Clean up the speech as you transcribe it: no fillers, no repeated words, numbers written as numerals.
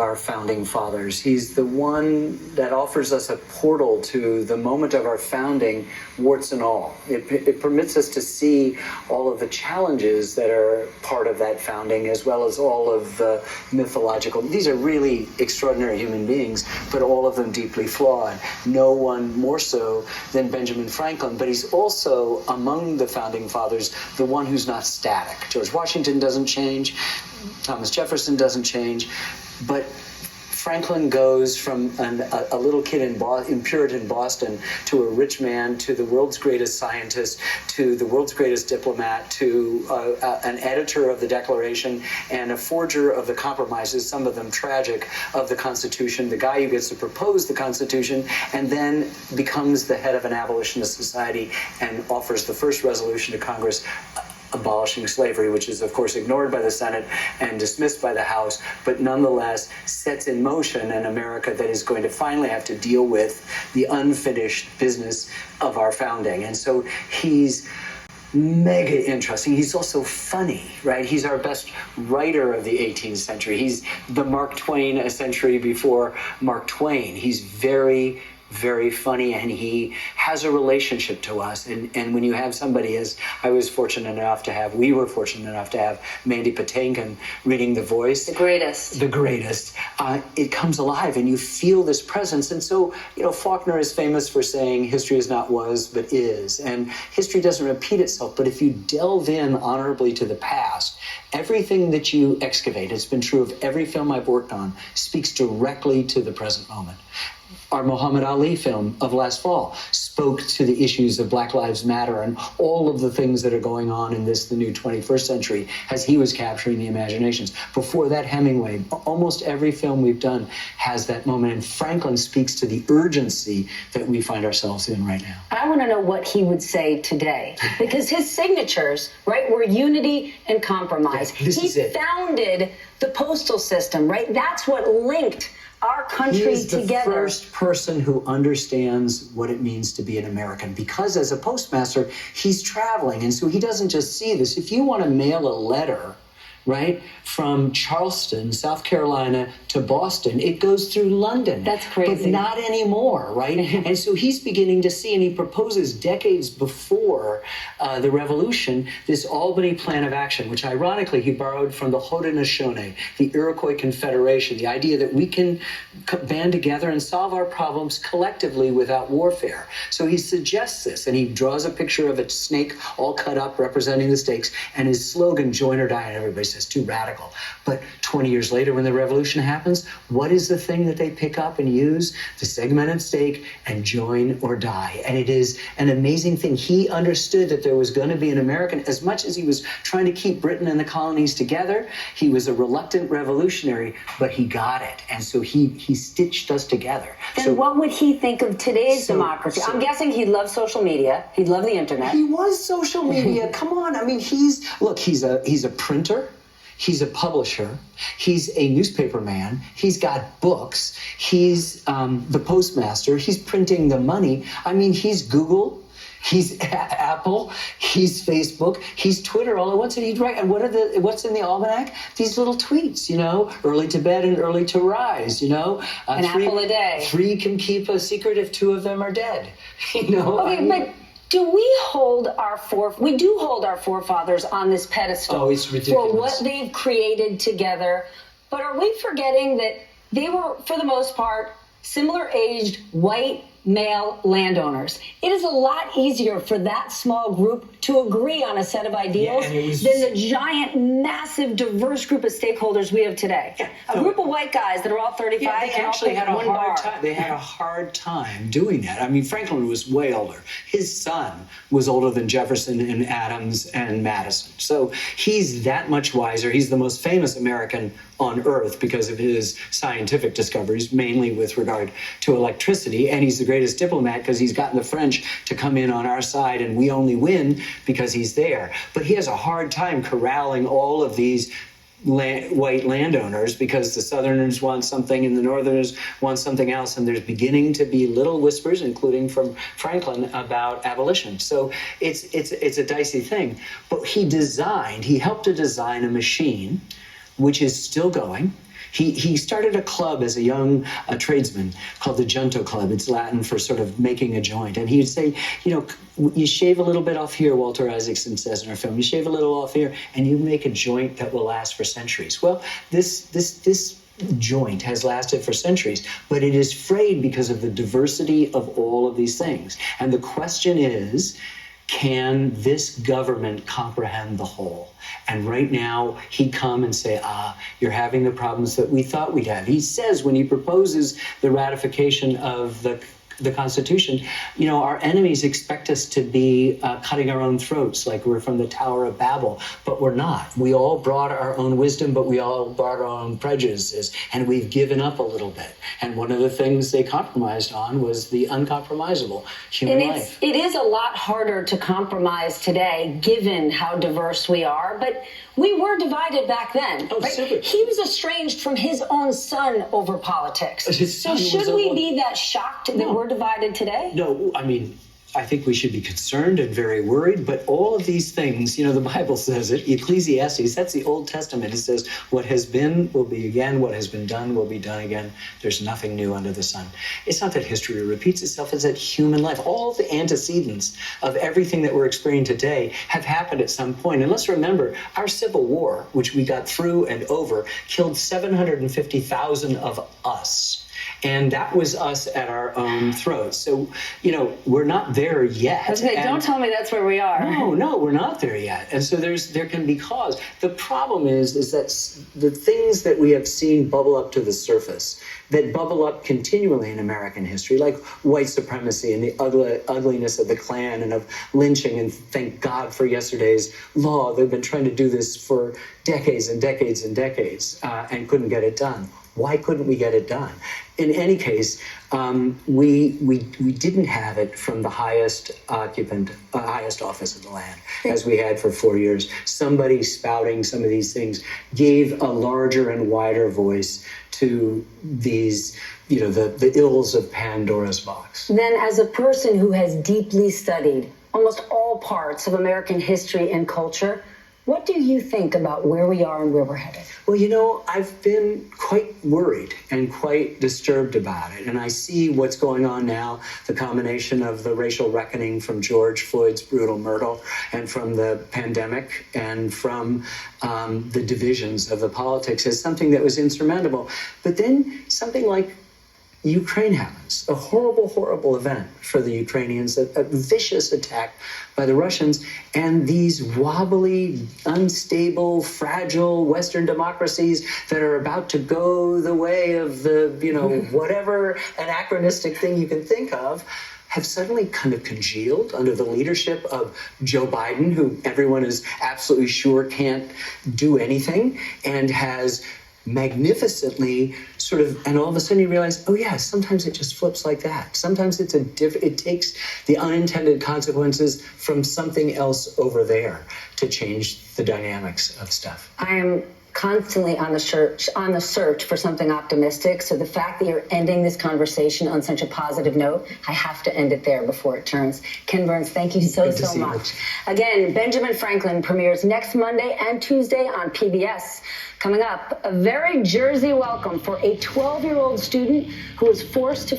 our founding fathers. He's the one that offers us a portal to the moment of our founding, warts and all. It permits us to see all of the challenges that are part of that founding, as well as all of the mythological. These are really extraordinary human beings, but all of them deeply flawed. No one more so than Benjamin Franklin, but he's also, among the founding fathers, the one who's not static. George Washington doesn't change. Thomas Jefferson doesn't change. But Franklin goes from a little kid in Puritan Boston to a rich man, to the world's greatest scientist, to the world's greatest diplomat, to an editor of the Declaration and a forger of the compromises, some of them tragic, of the Constitution, the guy who gets to propose the Constitution, and then becomes the head of an abolitionist society and offers the first resolution to Congress abolishing slavery, which is, of course, ignored by the Senate and dismissed by the House, but nonetheless sets in motion an America that is going to finally have to deal with the unfinished business of our founding. And so he's mega interesting. He's also funny, right? He's our best writer of the 18th century. He's the Mark Twain a century before Mark Twain. He's very funny, and he has a relationship to us. And when you have somebody, as we were fortunate enough to have Mandy Patinkin reading The Voice. The greatest. It comes alive, and you feel this presence. And so, Faulkner is famous for saying history is not was, but is. And history doesn't repeat itself, but if you delve in honorably to the past, everything that you excavate, it's been true of every film I've worked on, speaks directly to the present moment. Our Muhammad Ali film of last fall spoke to the issues of Black Lives Matter and all of the things that are going on in the new 21st century as he was capturing the imaginations. Before that, Hemingway. Almost every film we've done has that moment, and Franklin speaks to the urgency that we find ourselves in right now. I want to know what he would say today, because his signatures, right, were unity and compromise. Yeah, he founded the postal system, right? That's what linked our country together. He is the first person who understands what it means to be an American, because as a postmaster, he's traveling, and so he doesn't just see this. If you want to mail a letter, right, from Charleston, South Carolina to Boston, it goes through London. That's crazy. But not anymore, right? And so he's beginning to see, and he proposes decades before the revolution, this Albany Plan of Action, which ironically he borrowed from the Haudenosaunee, the Iroquois Confederation, the idea that we can band together and solve our problems collectively without warfare. So he suggests this, and he draws a picture of a snake all cut up representing the stakes, and his slogan, join or die, and everybody says too radical. But 20 years later, when the revolution happens, what is the thing that they pick up and use? The segmented stake and join or die. And it is an amazing thing. He understood that there was going to be an American. As much as he was trying to keep Britain and the colonies together, he was a reluctant revolutionary, but he got it. And so he stitched us together. And what would he think of today's democracy? I'm guessing he'd love social media. He'd love the internet. He was social media. Come on. I mean, he's a printer. He's a publisher. He's a newspaper man. He's got books. He's the postmaster. He's printing the money. I mean, he's Google. He's Apple. He's Facebook. He's Twitter all at once. And he'd write. And what's in the almanac? These little tweets, early to bed and early to rise, An apple a day. 3 can keep a secret if 2 of them are dead, Okay, but do we hold we do hold our forefathers on this pedestal? Oh, it's ridiculous. For what they've created together. But are we forgetting that they were, for the most part, similar-aged white male landowners? It is a lot easier for that small group to agree on a set of ideals than the giant, massive, diverse group of stakeholders we have today. Yeah. A group of white guys that are all 35 they and actually all had a one hard bar. time. They had a hard time doing that. I mean, Franklin was way older. His son was older than Jefferson and Adams and Madison. So he's that much wiser. He's the most famous American on Earth because of his scientific discoveries, mainly with regard to electricity. And he's the greatest diplomat because he's gotten the French to come in on our side, and we only win because he's there. But he has a hard time corralling all of these white landowners because the Southerners want something and the Northerners want something else, and there's beginning to be little whispers, including from Franklin, about abolition. So it's a dicey thing. But he helped to design a machine which is still going. He started a club as a young tradesman called the Junto Club. It's Latin for sort of making a joint. And he would say, you shave a little bit off here, Walter Isaacson says in our film, you shave a little off here, and you make a joint that will last for centuries. Well, this joint has lasted for centuries, but it is frayed because of the diversity of all of these things. And the question is, can this government comprehend the whole? And right now, he'd come and say, you're having the problems that we thought we'd have. He says when he proposes the ratification of the Constitution, our enemies expect us to be cutting our own throats like we're from the Tower of Babel, but we're not. We all brought our own wisdom, but we all brought our own prejudices, and we've given up a little bit. And one of the things they compromised on was the uncompromisable human life. It is a lot harder to compromise today, given how diverse we are, but we were divided back then. Oh, right? super. He was estranged from his own son over politics. So should we be that shocked that we're divided today? No, I mean, I think we should be concerned and very worried, but all of these things, the Bible says it, Ecclesiastes, that's the Old Testament. It says, what has been will be again, what has been done will be done again. There's nothing new under the sun. It's not that history repeats itself, it's that human life, all the antecedents of everything that we're experiencing today have happened at some point. And let's remember, our Civil War, which we got through and over, killed 750,000 of us. And that was us at our own throats. So, we're not there yet. Okay, don't tell me that's where we are. No, we're not there yet. And so there can be cause. The problem is that the things that we have seen bubble up to the surface, that bubble up continually in American history, like white supremacy and the ugliness of the Klan and of lynching, and thank God for yesterday's law. They've been trying to do this for decades and decades and decades and couldn't get it done. Why couldn't we get it done? In any case, we didn't have it from the highest office in the land, as we had for 4 years. Somebody spouting some of these things gave a larger and wider voice to these, the ills of Pandora's box. Then, as a person who has deeply studied almost all parts of American history and culture, what do you think about where we are and where we're headed? Well, I've been quite worried and quite disturbed about it. And I see what's going on now, the combination of the racial reckoning from George Floyd's brutal murder and from the pandemic and from the divisions of the politics as something that was insurmountable. But then something like Ukraine happens, a horrible, horrible event for the Ukrainians, a vicious attack by the Russians, and these wobbly, unstable, fragile Western democracies that are about to go the way of the, whatever anachronistic thing you can think of, have suddenly kind of congealed under the leadership of Joe Biden, who everyone is absolutely sure can't do anything, and has magnificently and all of a sudden you realize, sometimes it just flips like that. Sometimes it takes the unintended consequences from something else over there to change the dynamics of stuff. I am constantly on the search for something optimistic. So the fact that you're ending this conversation on such a positive note, I have to end it there before it turns. Ken Burns, thank you so much. Again, Benjamin Franklin premieres next Monday and Tuesday on PBS. Coming up, a very Jersey welcome for a 12-year-old student who was forced to